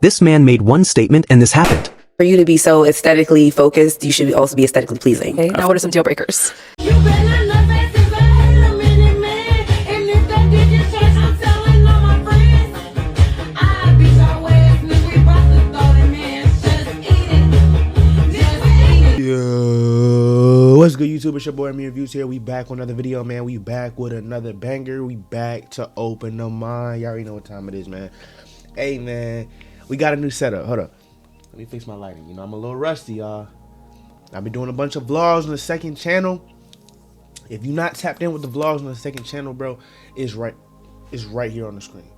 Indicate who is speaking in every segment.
Speaker 1: This man made one statement and this happened.
Speaker 2: For you to be so aesthetically focused, you should also be aesthetically pleasing.
Speaker 3: Okay, now what are some deal breakers?
Speaker 4: You better not mess if I ain't a minute man. And if that digit church, I'm telling all my friends. I be so ass nigga, we about to throw them hands. Just eat it. Just eat it.
Speaker 5: Yo, what's good, YouTube? It's your boy Amir Reviews here. We back with another video, man. We back with another banger. We back to open the mind. Y'all already know what time it is, man. Hey, man, we got a new setup. Hold up. Let me fix my lighting. You know, I'm a little rusty, y'all. I've been doing a bunch of vlogs on the second channel. If you're not tapped in with the vlogs on the second channel, bro, it's right here on the screen.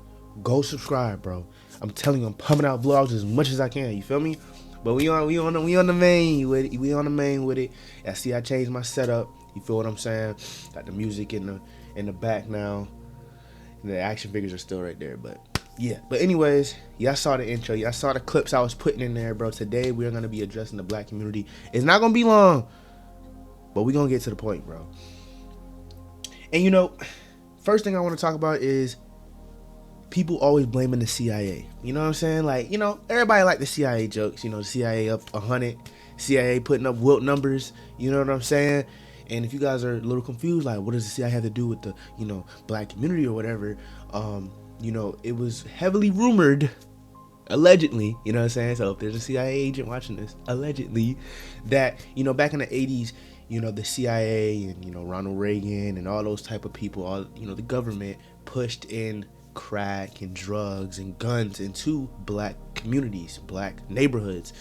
Speaker 5: Go subscribe, bro. I'm telling you, I'm pumping out vlogs as much as I can. You feel me? But we on the main with it. We on the main with it. I see I changed my setup. You feel what I'm saying? Got the music in the back now. And the action figures are still right there, but yeah. But anyways, y'all saw the intro. Y'all saw the clips I was putting in there, bro. Today we're gonna be addressing the black community. It's not gonna be long, but we're gonna get to the point, bro. And you know, first thing I want to talk about is people always blaming the CIA. You know what I'm saying? Like, you know, everybody like the CIA jokes. You know, the CIA up 100, CIA putting up wilt numbers. You know what I'm saying? And if you guys are a little confused, like, what does the CIA have to do with the, you know, black community or whatever? You know, it was heavily rumored, allegedly, you know what I'm saying? So if there's a CIA agent watching this, allegedly, that, you know, back in the 80s, you know, the CIA and, you know, Ronald Reagan and all those type of people, all, you know, the government pushed in crack and drugs and guns into black communities, black neighborhoods.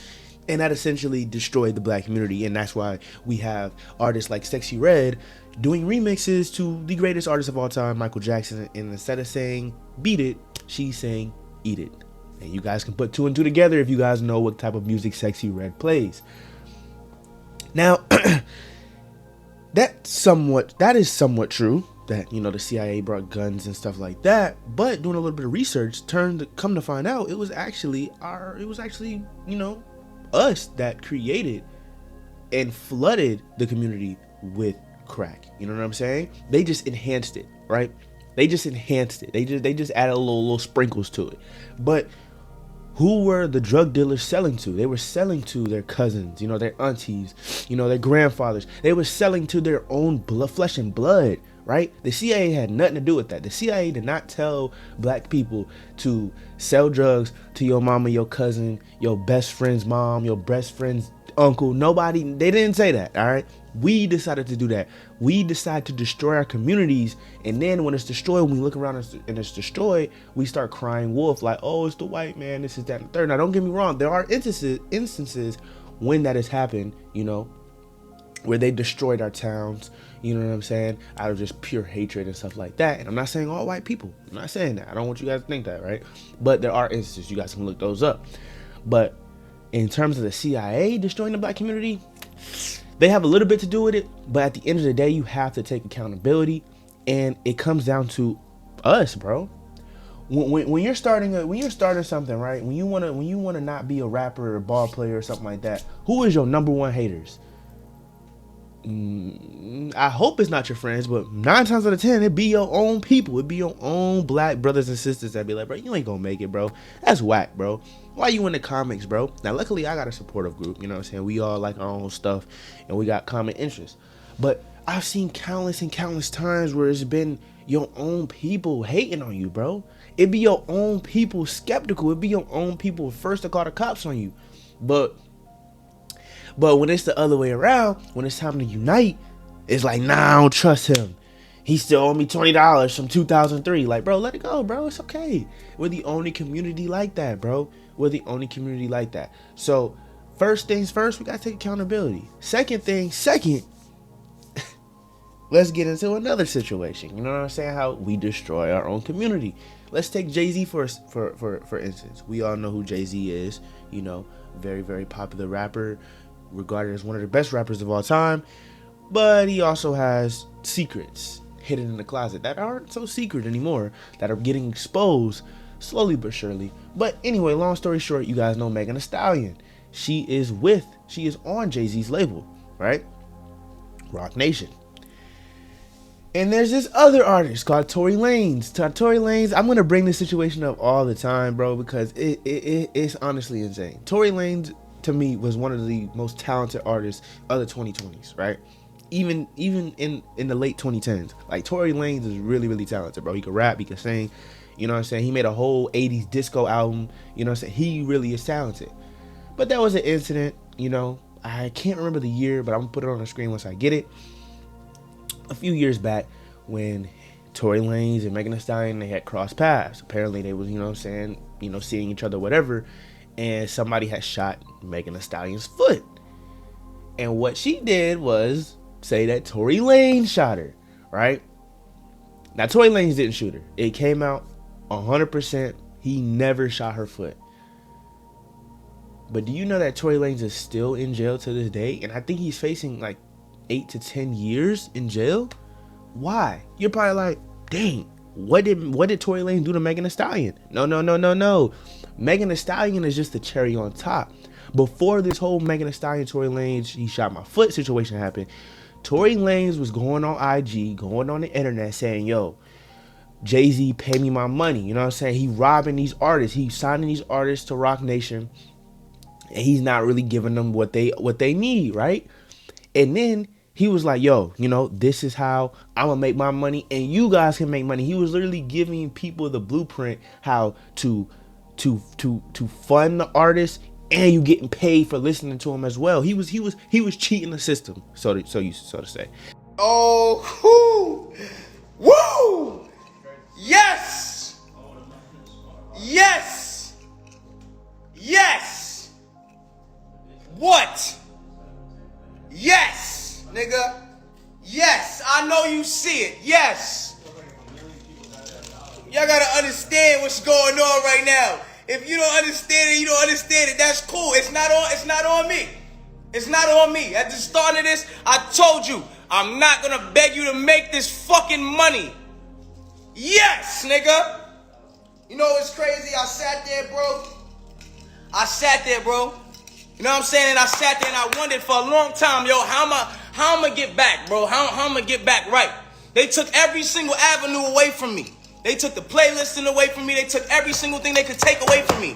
Speaker 5: And that essentially destroyed the black community. And that's why we have artists like Sexy Red doing remixes to the greatest artist of all time, Michael Jackson. And instead of saying beat it, she's saying eat it. And you guys can put two and two together if you guys know what type of music Sexy Red plays. Now, that is somewhat true, that, you know, the CIA brought guns and stuff like that. But doing a little bit of research, come to find out, it was actually, you know, us that created and flooded the community with crack. You know what I'm saying? They just enhanced it, right? They just enhanced it. They just added a little sprinkles to it. But who were the drug dealers selling to? They were selling to their cousins, you know, their aunties, you know, their grandfathers. They were selling to their own flesh and blood, right? The CIA had nothing to do with that. The CIA did not tell black people to sell drugs to your mama, your cousin, your best friend's mom, your best friend's uncle. Nobody, they didn't say that, all right? We decided to do that. We decided to destroy our communities, and then when it's destroyed, when we look around and it's destroyed, we start crying wolf, like, oh, it's the white man, this is that and the third. Now, don't get me wrong, there are instances when that has happened, you know, where they destroyed our towns, you know what I'm saying, out of just pure hatred and stuff like that. And I'm not saying all white people, I'm not saying that, I don't want you guys to think that, right? But there are instances, you guys can look those up. But in terms of the CIA destroying the black community, they have a little bit to do with it, but at the end of the day, you have to take accountability, and it comes down to us, bro. When you're starting something, right? When you wanna not be a rapper or a ball player or something like that, who is your number one haters? I hope it's not your friends, but 9 times out of 10, it be your own people. It be your own black brothers and sisters that be like, bro, you ain't gonna make it, bro. That's whack, bro. Why you in the comics, bro? Now, luckily, I got a supportive group. You know what I'm saying? We all like our own stuff, and we got common interests. But I've seen countless and countless times where it's been your own people hating on you, bro. It be your own people skeptical. It be your own people first to call the cops on you. But when it's the other way around, when it's time to unite, it's like, nah, I don't trust him. He still owed me $20 from 2003. Like, bro, let it go, bro. It's okay. We're the only community like that, bro. We're the only community like that. So, first things first, we got to take accountability. Second, let's get into another situation. You know what I'm saying? How we destroy our own community. Let's take Jay-Z for instance. We all know who Jay-Z is. You know, very, very popular rapper, regarded as one of the best rappers of all time, but he also has secrets hidden in the closet that aren't so secret anymore, that are getting exposed slowly but surely. But anyway, long story short, you guys know Megan Thee Stallion. She is on Jay-Z's label, right? Rock Nation. And there's this other artist called Tory Lanez. Tory Lanez, I'm gonna bring this situation up all the time, bro, because it's honestly insane. Tory Lanez, to me, was one of the most talented artists of the 2020s, right? Even in the late 2010s, like Tory Lanez is really, really talented, bro. He could rap, he could sing, you know what I'm saying? He made a whole 80s disco album, you know what I'm saying? He really is talented. But there was an incident, you know, I can't remember the year, but I'm gonna put it on the screen once I get it. A few years back, when Tory Lanez and Megan Thee Stallion, they had crossed paths. Apparently they was, you know what I'm saying, you know, seeing each other, whatever, and somebody had shot Megan Thee Stallion's foot. And what she did was say that Tory Lanez shot her, right? Now, Tory Lanez didn't shoot her. It came out 100% he never shot her foot. But do you know that Tory Lanez is still in jail to this day? And I think he's facing like 8 to 10 years in jail. Why? You're probably like, dang, what did Tory Lanez do to Megan Thee Stallion? No. Megan Thee Stallion is just the cherry on top. Before this whole Megan Thee Stallion, Tory Lanez, he shot my foot situation happened, Tory Lanez was going on IG, going on the internet saying, yo, Jay-Z, pay me my money. You know what I'm saying? He robbing these artists. He's signing these artists to Rock Nation. And he's not really giving them what they need, right? And then he was like, yo, you know, this is how I'm gonna make my money and you guys can make money. He was literally giving people the blueprint how to fund the artist, and you getting paid for listening to him as well. He was cheating the system, so to say.
Speaker 3: Oh, woo! Yes! Yes! Yes! What? Yes, nigga. Yes, I know you see it. Yes. Y'all gotta understand what's going on right now. If you don't understand it, you don't understand it. That's cool. It's not on me. It's not on me. At the start of this, I told you, I'm not gonna beg you to make this fucking money. Yes, nigga. You know what's crazy? I sat there, bro. You know what I'm saying? And I sat there and I wondered for a long time, yo, how am I get back, bro? How am I get back right? They took every single avenue away from me. They took the playlisting away from me. They took every single thing they could take away from me.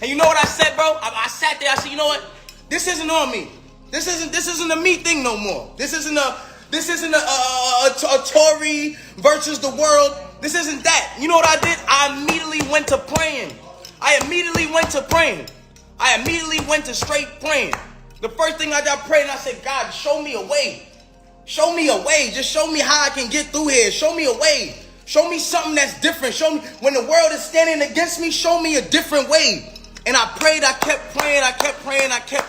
Speaker 3: And you know what I said, bro? I sat there. I said, you know what? This isn't on me. This isn't a me thing no more. This isn't a Tory versus the world. This isn't that. You know what I did? I immediately went to praying. I immediately went to straight praying. The first thing I prayed, and I said, God, show me a way. Show me a way. Just show me how I can get through here. Show me a way. Show me something that's different. Show me when the world is standing against me, show me a different way. And I prayed, I kept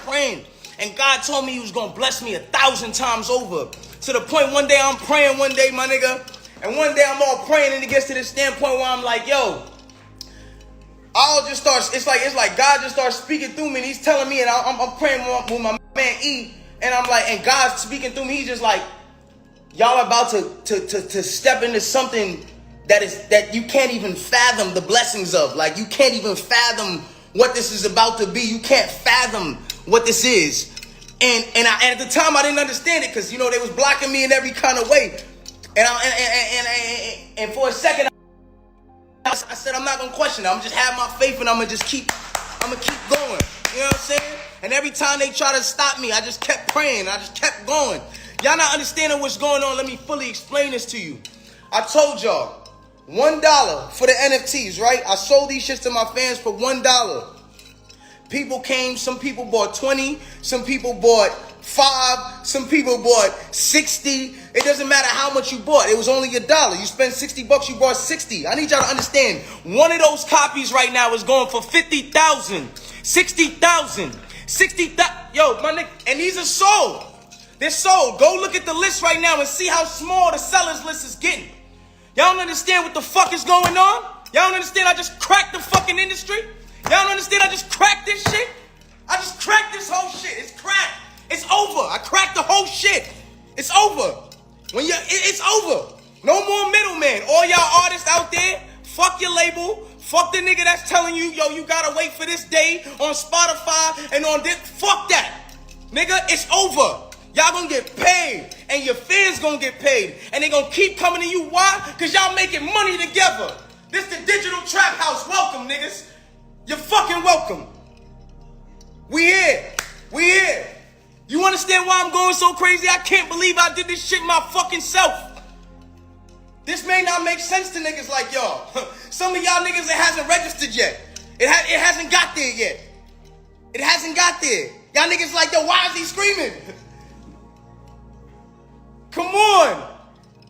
Speaker 3: praying. And God told me he was going to bless me 1,000 times over. To the point one day I'm praying my nigga. And one day I'm all praying and it gets to this standpoint where I'm like, yo, I'll just start, it's like God just starts speaking through me and he's telling me, and I'm praying with my man E, and I'm like, and God's speaking through me, he's just like, y'all are about to step into something that you can't even fathom the blessings of. Like, you can't even fathom what this is about to be. You can't fathom what this is. And at the time I didn't understand it because, you know, they was blocking me in every kind of way. And for a second I said, I'm not gonna question it. I'm just have my faith and I'm gonna keep going. You know what I'm saying? And every time they try to stop me, I just kept praying. I just kept going. Y'all not understanding what's going on. Let me fully explain this to you. I told y'all, $1 for the NFTs, right? I sold these shits to my fans for $1. People came, some people bought 20, some people bought 5, some people bought 60. It doesn't matter how much you bought. It was only $1. You spent $60, you bought 60. I need y'all to understand. One of those copies right now is going for 50,000, 60,000, 60,000. Yo, my nigga, and these are sold. They're sold. Go look at the list right now and see how small the sellers list is getting. Y'all don't understand what the fuck is going on? Y'all don't understand I just cracked the fucking industry? Y'all don't understand I just cracked this shit? I just cracked this whole shit. It's cracked. It's over. I cracked the whole shit. It's over. It's over. No more middleman. All y'all artists out there, fuck your label. Fuck the nigga that's telling you, yo, you gotta wait for this day on Spotify and on this. Fuck that. Nigga, it's over. Y'all gonna get paid, and your fans gonna get paid, and they gonna keep coming to you. Why? Because y'all making money together. This the digital trap house. Welcome, niggas. You're fucking welcome. We here. We here. You understand why I'm going so crazy? I can't believe I did this shit my fucking self. This may not make sense to niggas like y'all. Some of y'all niggas, it hasn't registered yet. It hasn't got there yet. It hasn't got there. Y'all niggas like, yo, why is he screaming? Come on.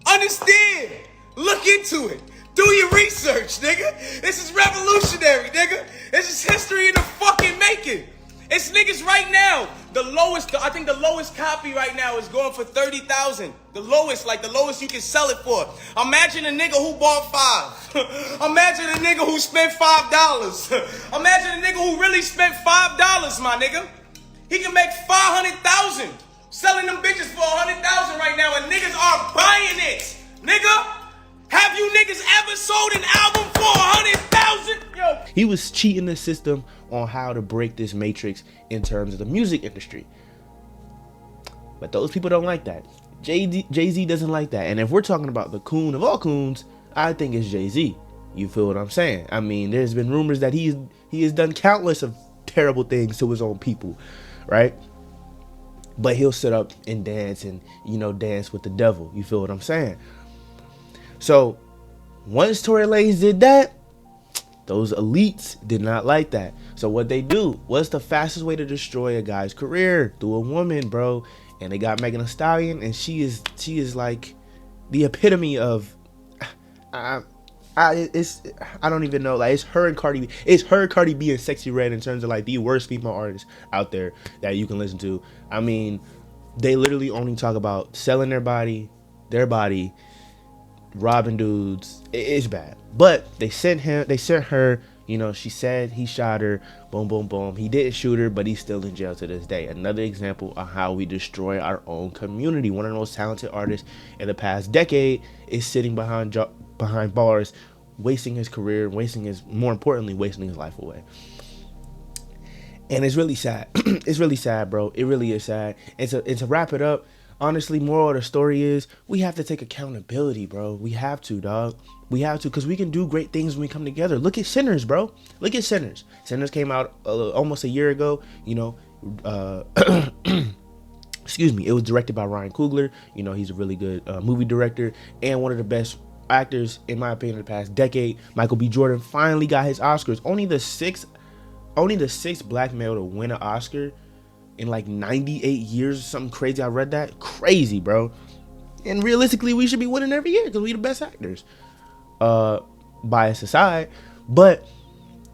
Speaker 3: Understand. Look into it. Do your research, nigga. This is revolutionary, nigga. This is history in the fucking making. It's niggas right now. I think the lowest copy right now is going for 30,000. The lowest you can sell it for. Imagine a nigga who bought 5. Imagine a nigga who spent $5. Imagine a nigga who really spent $5, my nigga. He can make 500,000 selling them bitches for 100,000 right now, and niggas are buying it, nigga. Have you niggas ever sold an album for 100,000? Yo.
Speaker 5: He was cheating the system on how to break this matrix in terms of the music industry. But those people don't like that. Jay-Z doesn't like that. And if we're talking about the coon of all coons, I think it's Jay-Z. You feel what I'm saying? I mean, there's been rumors that he has done countless of terrible things to his own people, right? But he'll sit up and dance and, dance with the devil. You feel what I'm saying? So once Tory Lanez did that, those elites did not like that. So what they do, what's the fastest way to destroy a guy's career? Through a woman, bro. And they got Megan Thee Stallion, and she is like the epitome of I don't even know, like, it's her and Cardi B. It's her, Cardi B, and Sexy Red in terms of like the worst female artists out there that you can listen to. I mean, they literally only talk about selling their body, robbing dudes. It's bad. But they sent her, she said he shot her, boom, boom, boom. He didn't shoot her, but he's still in jail to this day. Another example of how we destroy our own community. One of the most talented artists in the past decade is sitting behind bars, wasting his career, more importantly, wasting his life away. And it's really sad. It's really sad, bro. It really is sad. And to wrap it up, honestly, moral of the story is we have to take accountability, bro. We have to, dog. We have to, because we can do great things when we come together. Look at Sinners, bro. Look at Sinners. Sinners came out almost a year ago. Excuse me. It was directed by Ryan Coogler. He's a really good movie director and one of the best actors, in my opinion, in the past decade. Michael B. Jordan finally got his Oscars. Only the sixth black male to win an Oscar in like 98 years or something crazy. I read that. Crazy, bro. And realistically, we should be winning every year because we the best actors. Bias aside. But,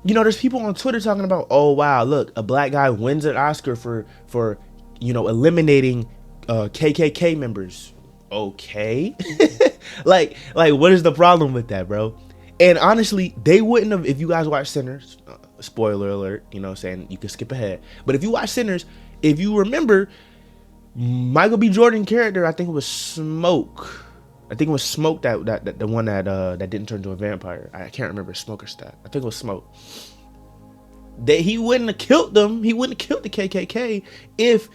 Speaker 5: there's people on Twitter talking about, oh, wow, look, a black guy wins an Oscar for eliminating KKK members. Okay. like, what is the problem with that, bro? And honestly, they wouldn't have, if you guys watch Sinners, spoiler alert, saying you can skip ahead. But if you watch Sinners, if you remember, Michael B. Jordan character, I think it was Smoke. I think it was Smoke that the one that didn't turn into a vampire. I can't remember Smoke or Stat. I think it was Smoke. He wouldn't have killed them. He wouldn't have killed the KKK if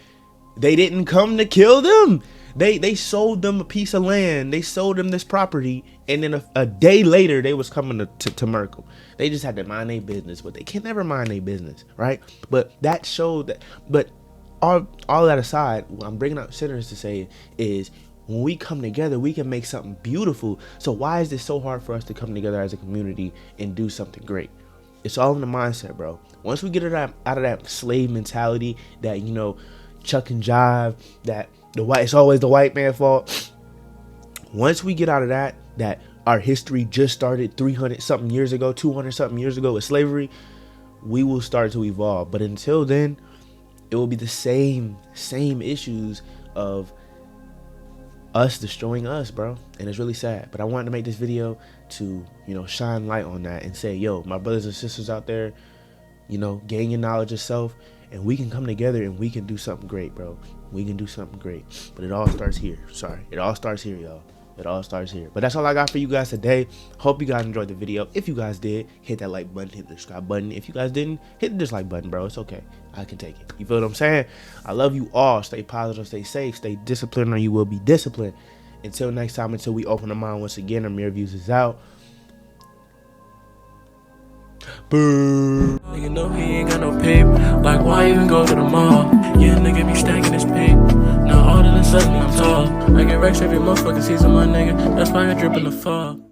Speaker 5: they didn't come to kill them. They sold them a piece of land. They sold them this property, and then a day later they was coming to murk them. They just had to mind their business, but they can never mind their business, right? But that showed that. But all that aside, what I'm bringing up Sinners to say is, when we come together, we can make something beautiful. So why is this so hard for us to come together as a community and do something great? It's all in the mindset, bro. Once we get it out of that slave mentality, that chuck and jive, that it's always the white man's fault. Once we get out of that our history just started 300 something years ago, 200 something years ago with slavery, we will start to evolve. But until then, it will be the same issues of us destroying us, bro. And it's really sad. But I wanted to make this video to, shine light on that and say, yo, my brothers and sisters out there, gain your knowledge of self, and we can come together and we can do something great, bro. We can do something great. But it all starts here. It all starts here, y'all. It all starts here. But that's all I got for you guys today. Hope you guys enjoyed the video. If you guys did, hit that like button, hit the subscribe button. If you guys didn't, hit the dislike button, bro. It's okay. I can take it. You feel what I'm saying? I love you all. Stay positive, stay safe, stay disciplined, or you will be disciplined. Until next time, until we open the mind once again, Amir Views is out. Boo.
Speaker 6: Nigga know he ain't got no paper. Like, why even go to the mall? Yeah, nigga be stacking his paper. Now all of a sudden I'm tall. I get racks every motherfucking season, my nigga. That's why I drip in the fall.